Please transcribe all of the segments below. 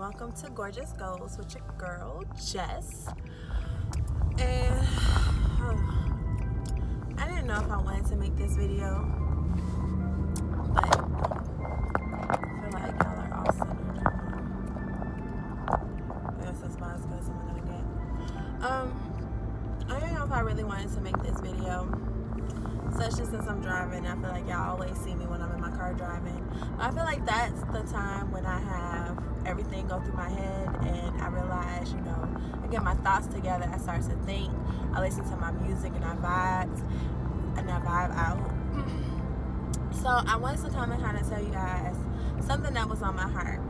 welcome to Gorjess Goals with your girl, Jess. And I didn't know if I wanted to make this video, but I feel like y'all are all centered. I guess that's why it's good so I'm gonna get. I didn't know if I really wanted to make this video, especially since I'm driving. I feel like y'all always see me when I'm in my car driving. But I feel like that's the time when I have everything go through my head and I realize, I get my thoughts together. I start to think. I listen to my music and I vibe out. So I wanted to come and kind of tell you guys something that was on my heart.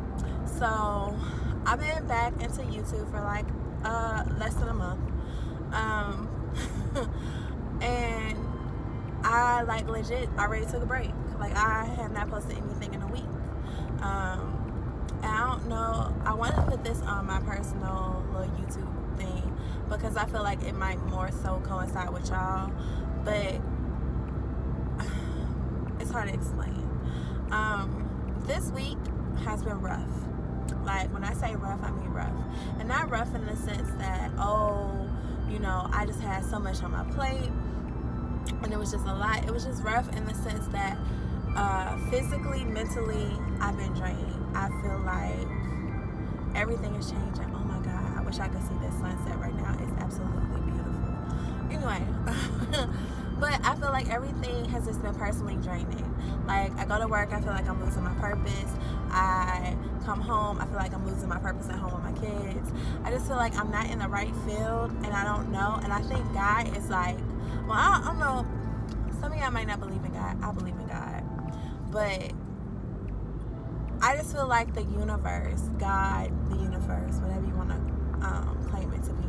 So I've been back into YouTube for like less than a month. And I legit already took a break. I have not posted anything in a week. And I don't know, I want to put this on my personal little YouTube thing because I feel like it might more so coincide with y'all, but it's hard to explain. This week has been rough. When I say rough, I mean rough. And not rough in the sense that, I just had so much on my plate and it was just a lot. It was just rough in the sense that physically, mentally, I've been drained. I feel like everything is changing. Oh my God, I wish I could see this sunset right now. It's absolutely beautiful. Anyway, but I feel like everything has just been personally draining. I go to work, I feel like I'm losing my purpose. I come home, I feel like I'm losing my purpose at home with my kids. I just feel like I'm not in the right field and I don't know. And I think God is I don't know. Some of y'all might not believe in God. I believe in God. But I just feel like the universe, God, the universe, whatever you want to claim it to be,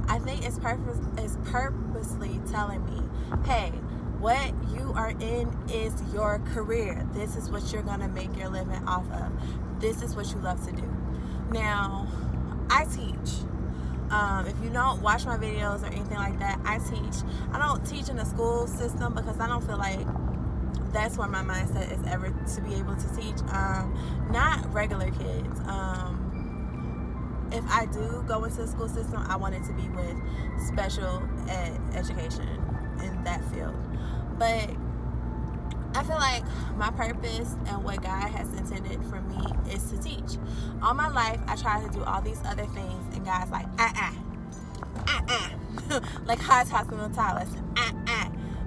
I think it's purposely telling me, hey, what you are in is your career. This is what you're going to make your living off of. This is what you love to do. Now, I teach. If you don't watch my videos or anything like that, I teach. I don't teach in a school system because I don't feel like that's where my mindset is ever to be able to teach. Not regular kids. If I do go into the school system, I want it to be with special education in that field. But I feel like my purpose and what God has intended for me is to teach. All my life, I tried to do all these other things, and God's like, like hot hospital toilets.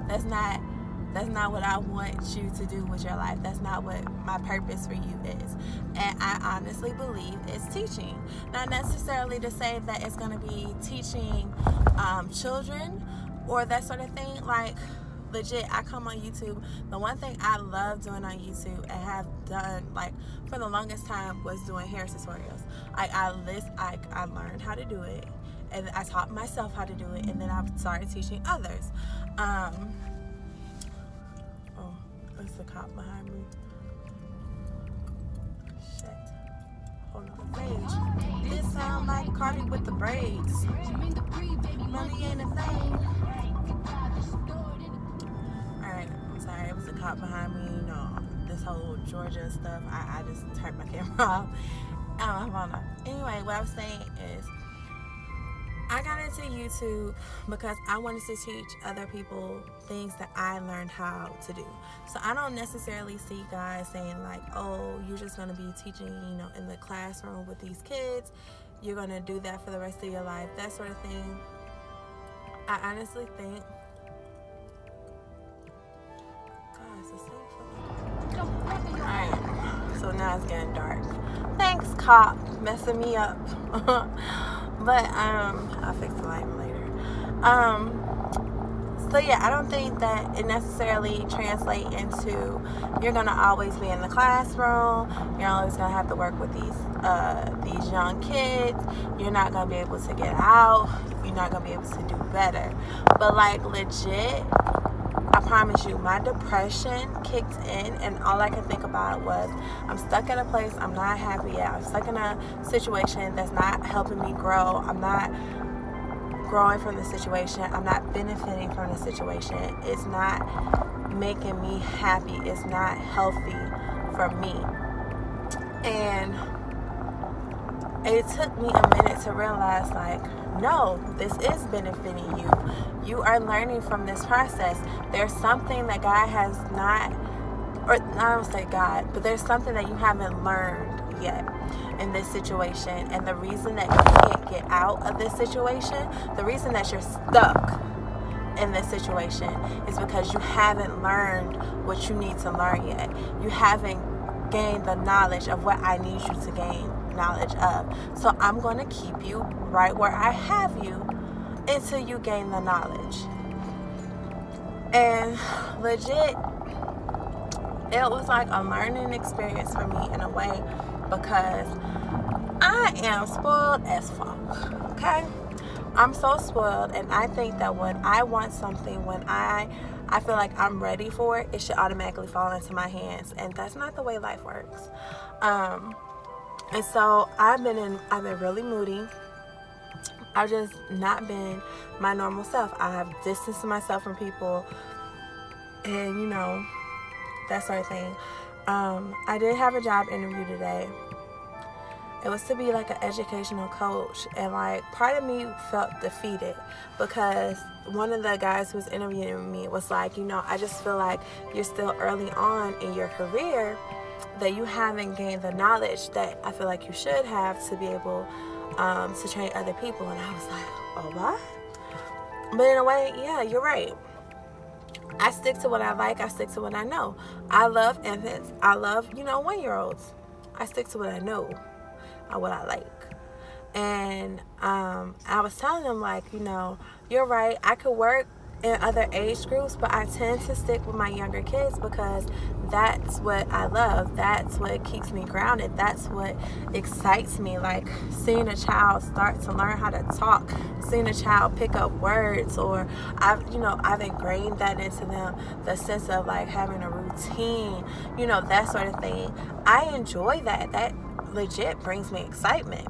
That's not what I want you to do with your life. That's not what my purpose for you is. And I honestly believe it's teaching. Not necessarily to say that it's going to be teaching children or that sort of thing. Legit, I come on YouTube. The one thing I love doing on YouTube and have done for the longest time was doing hair tutorials. I learned how to do it, and I taught myself how to do it, and then I started teaching others. Oh, there's a cop behind me. Shit. Hold on. Rage. This sound like Cardi with the braids. Money ain't a thing. Alright, I'm sorry. It was a cop behind me. This whole Georgia stuff. I just turned my camera off. Anyway, what I was saying is, I got into YouTube because I wanted to teach other people things that I learned how to do. So I don't necessarily see guys saying you're just going to be teaching, in the classroom with these kids. You're going to do that for the rest of your life, that sort of thing. I honestly think, gosh, it's so funny. Alright, so now it's getting dark. Thanks, cop, messing me up. But I'll fix the lighting later. So yeah, I don't think that it necessarily translates into you're gonna always be in the classroom. You're always gonna have to work with these young kids. You're not gonna be able to get out. You're not gonna be able to do better. But legit, I promise you, my depression kicked in, and all I could think about was, I'm stuck at a place I'm not happy at. I'm stuck in a situation that's not helping me grow. I'm not growing from the situation. I'm not benefiting from the situation. It's not making me happy. It's not healthy for me. And it took me a minute to realize, like, no, this is benefiting you. You are learning from this process. There's something that God has not, or I don't say God, but there's something that you haven't learned yet in this situation. And the reason that you can't get out of this situation, the reason that you're stuck in this situation is because you haven't learned what you need to learn yet. You haven't gained the knowledge of what I need you to gain knowledge of. So I'm going to keep you right where I have you until you gain the knowledge. And legit, it was like a learning experience for me in a way, because I am spoiled as fuck, okay? I'm so spoiled, and I think that when I want something, when I feel like I'm ready for it, it should automatically fall into my hands, and that's not the way life works. And so I've been really moody. I've just not been my normal self. I have distanced myself from people, and you know, that sort of thing. I did have a job interview today. It was to be like an educational coach, and like part of me felt defeated because one of the guys who was interviewing me was like, you know, I just feel like you're still early on in your career, that you haven't gained the knowledge that I feel like you should have to be able to train other people. And I was like, oh, what? But in a way, yeah, you're right. I stick to what I like. I stick to what I know. I love infants. I love, 1-year-olds. I stick to what I know, what I like. And I was telling them, like, you're right. I could work in other age groups, but I tend to stick with my younger kids because that's what I love. That's what keeps me grounded. That's what excites me. Like seeing a child start to learn how to talk, seeing a child pick up words, or I've ingrained that into them, the sense of like having a routine, that sort of thing. I enjoy that. That legit brings me excitement.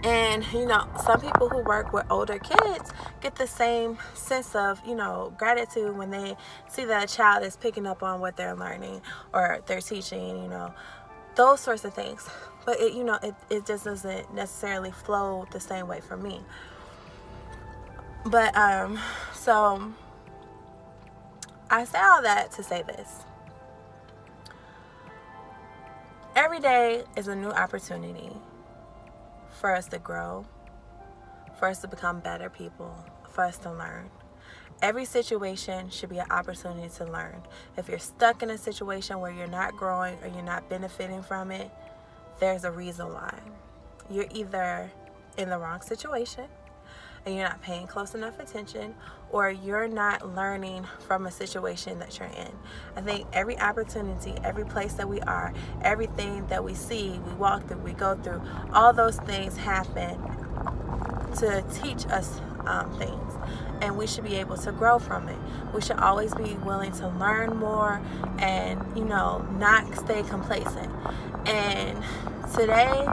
And, some people who work with older kids get the same sense of, gratitude when they see that a child is picking up on what they're learning or they're teaching, those sorts of things. But, it just doesn't necessarily flow the same way for me. But, so I say all that to say this. Every day is a new opportunity for us to grow, for us to become better people, for us to learn. Every situation should be an opportunity to learn. If you're stuck in a situation where you're not growing or you're not benefiting from it, there's a reason why. You're either in the wrong situation and you're not paying close enough attention, or you're not learning from a situation that you're in. I think every opportunity, every place that we are, everything that we see, we walk through, we go through, all those things happen to teach us things, and we should be able to grow from it. We should always be willing to learn more and, not stay complacent. And today,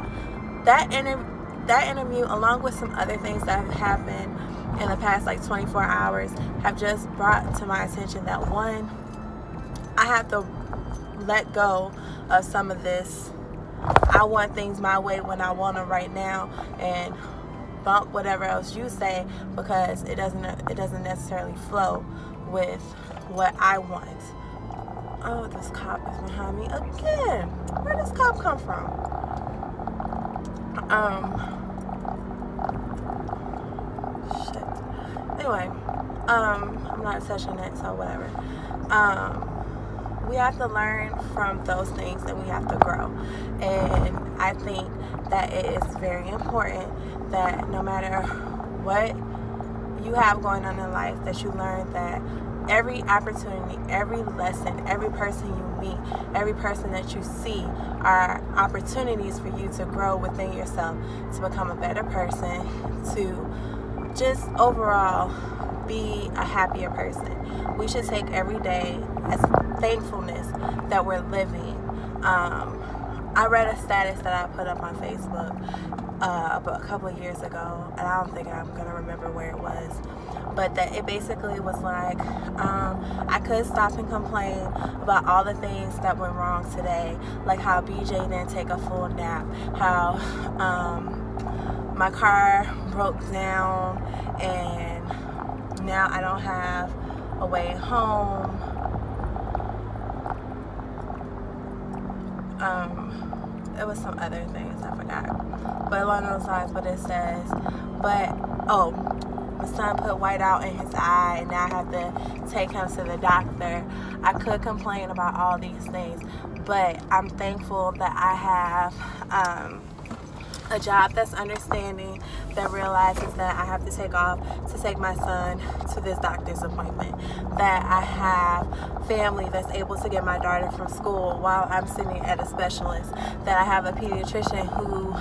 that interview, along with some other things that have happened in the past 24 hours, have just brought to my attention that, one, I have to let go of some of this I want things my way when I want them right now, and bump whatever else you say, because it doesn't necessarily flow with what I want. Oh, this cop is behind me again. Where does cop come from? Anyway, I'm not touching it, so whatever. We have to learn from those things, and we have to grow. And I think that it is very important that no matter what you have going on in life, that you learn that every opportunity, every lesson, every person you meet, every person that you see are opportunities for you to grow within yourself, to become a better person, to just overall be a happier person. We should take every day as thankfulness that we're living. I read a status that I put up on Facebook a couple of years ago, and I don't think I'm going to remember where it was, but that it basically was like I could stop and complain about all the things that went wrong today, like how BJ didn't take a full nap, how my car broke down and now I don't have a way home. It was some other things I forgot, but along those lines. But it says, but my son put white out in his eye and now I have to take him to the doctor. I could complain about all these things, but I'm thankful that I have a job that's understanding, that realizes that I have to take off to take my son to this doctor's appointment, that I have family that's able to get my daughter from school while I'm sitting at a specialist, that I have a pediatrician who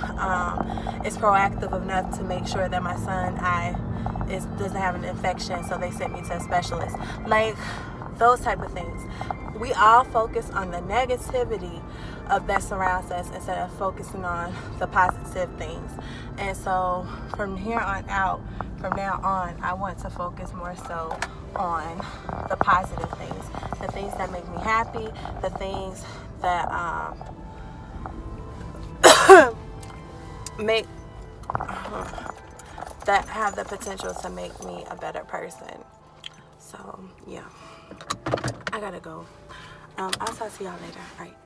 is proactive enough to make sure that my son doesn't have an infection, so they sent me to a specialist. Like those type of things. We all focus on the negativity of that surrounds us instead of focusing on the positive things. And so from now on, I want to focus more so on the positive things, the things that make me happy, the things that that have the potential to make me a better person. So yeah, I gotta go. I'll talk to y'all later. All right.